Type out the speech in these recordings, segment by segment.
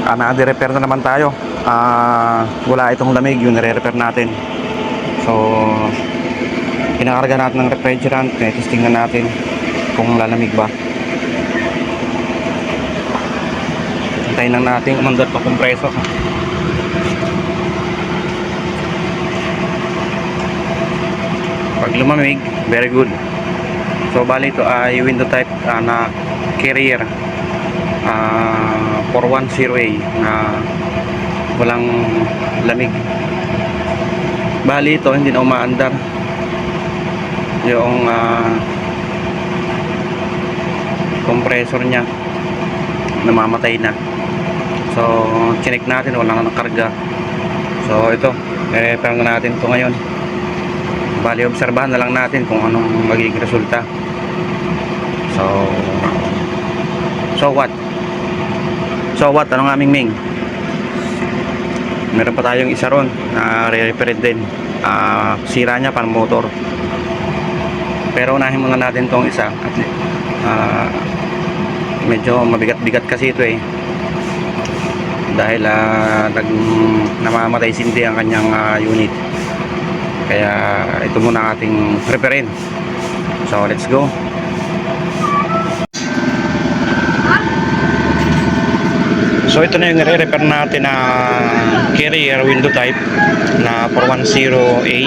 Na-repair na naman tayo. Wala itong lamig, yung nire-repair natin. So kinakarga natin ng refrigerant, testing na natin kung lalamig ba. Hintayin lang natin umandar pa kompreso. Pag lumamig, very good. So bali ito ay window type na carrier 410A na walang lamig. Bali ito hindi na umaandar yung compressor nya, namamatay na. So chinek natin, wala na nakarga. So ito, i-repair na natin ito ngayon. Bali obserbahan na lang natin kung anong magiging resulta. So what? Anong aming Ming? Meron pa tayong isa ron na re-repair din. Sira niya pan motor. Pero unahin muna natin tong isa at medyo mabigat-bigat kasi ito eh. Dahil namamatay sindi ang kanyang unit. Kaya ito muna ating repairin. So let's go. So ito na yung nire-repair natin na carrier window type na 410A.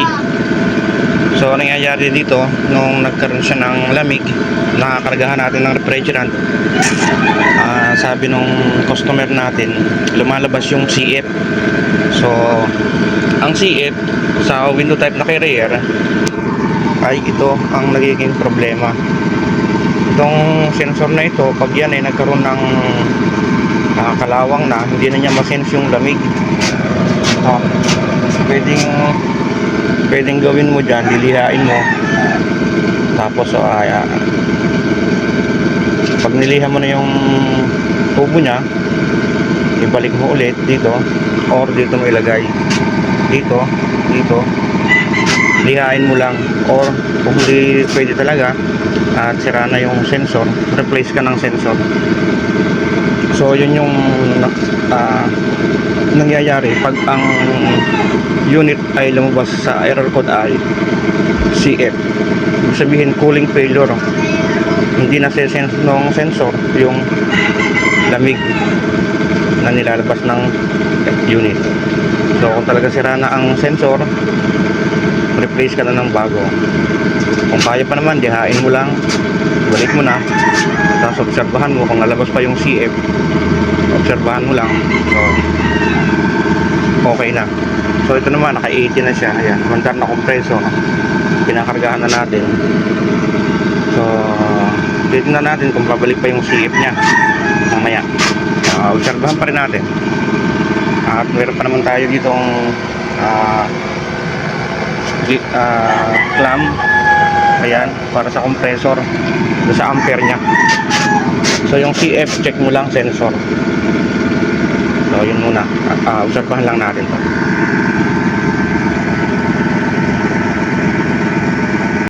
So nangyayari dito nung nagkaroon siya ng lamig, nakakargahan natin ng refrigerant, sabi nung customer natin lumalabas yung CF. So ang CF sa window type na carrier ay ito ang nagiging problema. Itong sensor na ito, pag yan ay nagkaroon ng kalawang na, hindi na niya masense yung lamig. Pwedeng gawin mo dyan, lilihain mo, tapos pag nilihan mo na yung tubo nya, ibalik mo ulit dito, or dito mo ilagay dito, lihain mo lang. Or kung hindi pwede talaga at sira na yung sensor, replace ka ng sensor. So yun yung nangyayari pag ang unit ay lumabas sa error code ay CF. Ibig sabihin cooling failure, hindi na sense ng sensor yung lamig na nilalabas ng unit. So kung talaga sira na ang sensor, replace ka na ng bago. Kung kaya pa naman, dihain mo lang, balik mo na, tapos obserbahan mo kung nalabas pa yung CF, obserbahan mo lang. So okay na. So ito naman, naka 80 na siya. Ayan, mandar na kompreso, pinakargahan na natin. So titignan natin kung babalik pa yung CF nya mamaya. Obserbahan pa rin natin. At meron pa naman tayo ditong clamp, ayan, para sa compressor, sa ampere nya. So yung CF, check mo lang sensor. So yun muna, obserbahan lang natin to.